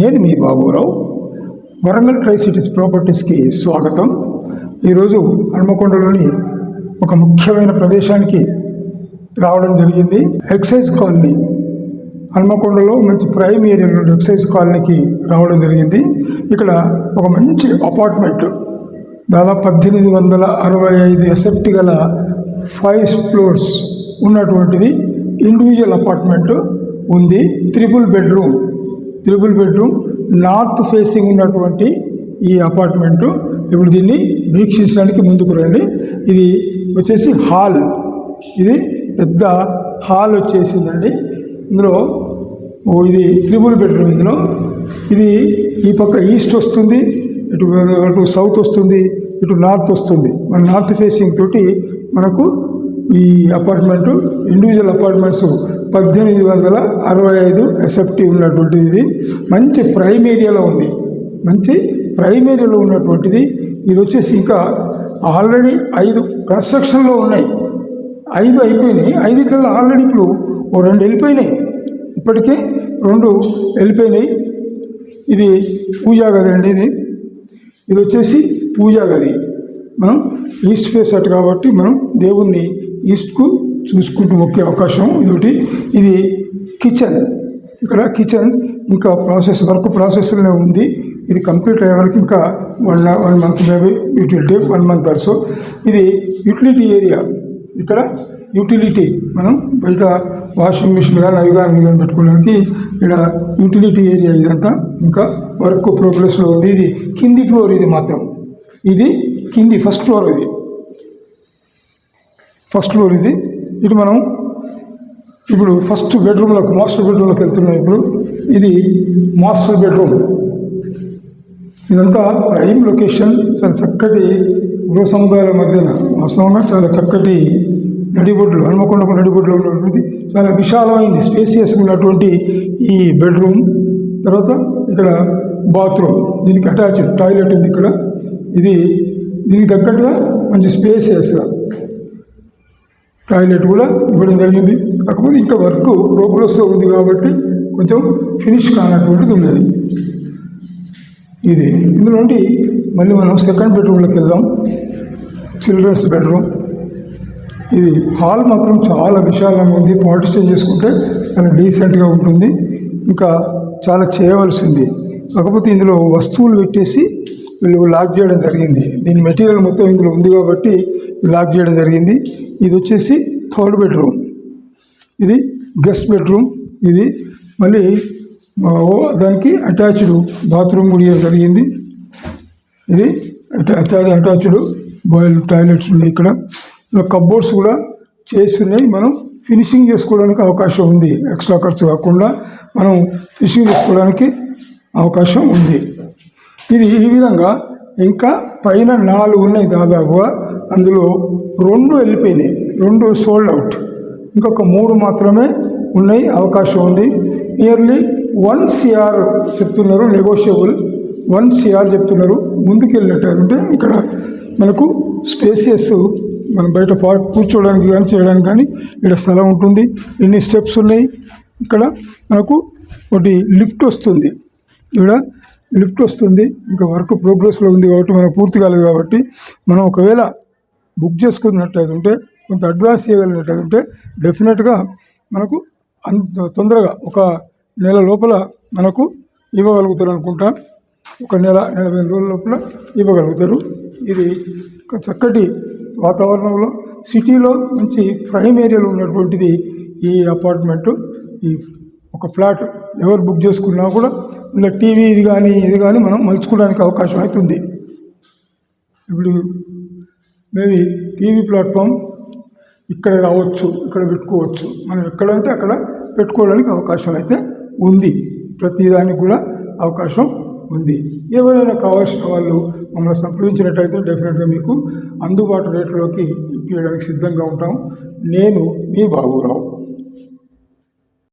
నేను మీ Baburao. Warangal tri cities ప్రాపర్టీస్కి స్వాగతం. ఈరోజు హన్మకొండలోని ఒక ముఖ్యమైన ప్రదేశానికి రావడం జరిగింది. ఎక్సైజ్ కాలనీ, హన్మకొండలో మంచి ప్రైమ్ ఏరియాలో ఎక్సైజ్ కాలనీకి రావడం జరిగింది. ఇక్కడ ఒక మంచి అపార్ట్మెంట్, దాదాపు 1865 ఎస్ఎఫ్టీ గల 5 ఫ్లోర్స్ ఉన్నటువంటిది ఇండివిజువల్ అపార్ట్మెంట్ ఉంది. త్రిబుల్ బెడ్రూమ్ నార్త్ ఫేసింగ్ ఉన్నటువంటి ఈ అపార్ట్మెంటు. ఇప్పుడు దీన్ని వీక్షించడానికి ముందుకు రండి. ఇది వచ్చేసి హాల్, ఇది పెద్ద హాల్ వచ్చేసిందండి. ఇందులో ఇది త్రిబుల్ బెడ్రూమ్. ఇందులో ఇది ఈ పక్క ఈస్ట్ వస్తుంది, ఇటు సౌత్ వస్తుంది, ఇటు నార్త్ వస్తుంది. మన నార్త్ ఫేసింగ్ తోటి మనకు ఈ అపార్ట్మెంటు ఇండివిజువల్ అపార్ట్మెంట్స్ 1865 ఎస్ఎఫ్టీ ఉన్నటువంటిది. ఇది మంచి ప్రైమ్ ఏరియాలో ఉంది, ఉన్నటువంటిది. ఇది వచ్చేసి ఇంకా ఆల్రెడీ 5 కన్స్ట్రక్షన్లో ఉన్నాయి. 5 అయిపోయినాయి. 5 ఆల్రెడీ ఇప్పుడు 2 వెళ్ళిపోయినాయి. ఇప్పటికే 2 వెళ్ళిపోయినాయి. ఇది పూజా గది అండి. ఇది వచ్చేసి పూజా గది. మనం ఈస్ట్ ఫేస్ అటు కాబట్టి మనం దేవుణ్ణి ఈస్ట్కు చూసుకుంటూ మొక్కే అవకాశం ఇదొకటి. ఇది కిచెన్. ఇక్కడ కిచెన్ ఇంకా వర్క్ ప్రాసెస్లోనే ఉంది. ఇది కంప్లీట్ అయ్యే వరకు ఇంకా 1 month, maybe it will take 1 month also. ఇది యూటిలిటీ ఏరియా. ఇక్కడ యూటిలిటీ మనం బయట వాషింగ్ మిషన్ కానీ అవి కానీ పెట్టుకోవడానికి ఇక్కడ యూటిలిటీ ఏరియా. ఇదంతా ఇంకా వర్క్ ప్రోగ్రెస్లో ఉంది. ఇది కింది ఫ్లోర్. ఇది కింది ఫస్ట్ ఫ్లోర్. ఇది ఇటు మనం ఇప్పుడు ఫస్ట్ బెడ్రూమ్లోకి, మాస్టర్ బెడ్రూమ్లోకి వెళ్తున్నాం. ఇప్పుడు ఇది మాస్టర్ బెడ్రూమ్. ఇదంతా ప్రైమ్ లొకేషన్. చాలా చక్కటి గృహ సముదాయాల మధ్యన వాస్తవంగా చాలా చక్కటి నడిబొడ్లు, హన్మకొండకు నడిబొడ్లో ఉన్నటువంటి చాలా విశాలమైంది, స్పేసియస్ ఉన్నటువంటి ఈ బెడ్రూమ్. తర్వాత ఇక్కడ బాత్రూమ్, దీనికి అటాచ్డ్ టాయిలెట్ ఉంది ఇక్కడ. దీనికి తగ్గట్టుగా మంచి స్పేసియస్గా టాయిలెట్ కూడా ఇవ్వడం జరిగింది. కాకపోతే ఇంకా వర్క్ ప్రోగ్రెస్లో ఉంది కాబట్టి కొంచెం ఫినిష్ కానటువంటిది ఉన్నది. ఇందులో నుండి మళ్ళీ మనం సెకండ్ బెడ్రూమ్లోకి వెళ్దాం. Children's bedroom. ఇది హాల్ మాత్రం చాలా విశాలంగా ఉంది. పార్టిషన్ చేసుకుంటే చాలా డీసెంట్గా ఉంటుంది. ఇంకా చాలా చేయవలసింది. కాకపోతే ఇందులో వస్తువులు పెట్టేసి వీళ్ళు లాక్ చేయడం జరిగింది. దీని మెటీరియల్ మొత్తం ఇందులో ఉంది కాబట్టి లాక్ చేయడం జరిగింది. ఇది వచ్చేసి థర్డ్ బెడ్రూమ్. ఇది గెస్ట్ బెడ్రూమ్. ఇది మళ్ళీ దానికి అటాచ్డ్ బాత్రూమ్ కూడా జరిగింది. ఇది అటాచ్డ్ బాయిల్ టాయిలెట్స్ ఉన్నాయి. ఇక్కడ కబ్బోర్డ్స్ కూడా చేసి ఉన్నాయి. మనం ఫినిషింగ్ చేసుకోవడానికి అవకాశం ఉంది. ఎక్స్ట్రా ఖర్చు కాకుండా మనం ఫినిషింగ్ చేసుకోవడానికి అవకాశం ఉంది. ఇది ఈ విధంగా ఇంకా పైన 4 ఉన్నాయి దాదాపుగా. అందులో 2 వెళ్ళిపోయినాయి, 2 సోల్డ్ అవుట్. ఇంకొక 3 మాత్రమే ఉన్నాయి, అవకాశం ఉంది. నియర్లీ 1 CR చెప్తున్నారు, నెగోషియబుల్ 1 CR చెప్తున్నారు. ముందుకు వెళ్ళినట్టు ఇక్కడ మనకు స్పేసియస్, మనం బయట కూర్చోవడానికి కానీ చేయడానికి కానీ ఇక్కడ స్థలం ఉంటుంది. ఎన్ని స్టెప్స్ ఉన్నాయి. ఇక్కడ మనకు ఒకటి లిఫ్ట్ వస్తుంది. ఇంకా వర్క్ ప్రోగ్రెస్లో ఉంది కాబట్టి మనకు పూర్తి కాలేదు కాబట్టి మనం ఒకవేళ బుక్ చేసుకున్నట్టయితే, కొంత అడ్వాన్స్ చేయగలిగినట్టయితే డెఫినెట్గా మనకు తొందరగా 1 నెల లోపల మనకు ఇవ్వగలుగుతారు అనుకుంటా. 1 నెల 45 రోజుల లోపల ఇవ్వగలుగుతారు. ఇది చక్కటి వాతావరణంలో, సిటీలో మంచి ప్రైమ్ ఏరియాలో ఉన్నటువంటిది ఈ అపార్ట్మెంటు. ఈ ఒక ఫ్లాట్ ఎవరు బుక్ చేసుకున్నా కూడా ఇలా టీవీ ఇది కానీ మనం మలుచుకోవడానికి అవకాశం అవుతుంది. ఇప్పుడు మేబీ టీవీ ప్లాట్ఫామ్ ఇక్కడ రావచ్చు, ఇక్కడ పెట్టుకోవచ్చు. మనం ఎక్కడంటే అక్కడ పెట్టుకోవడానికి అవకాశం అయితే ఉంది. ప్రతిదానికి కూడా అవకాశం ఉంది. ఎవరైనా కావాల్సిన వాళ్ళు మమ్మల్ని సంప్రదించినట్టయితే డెఫినెట్గా మీకు అందుబాటు రేట్లోకి ఇప్పించడానికి సిద్ధంగా ఉంటాం. నేను మీ బాబురావు.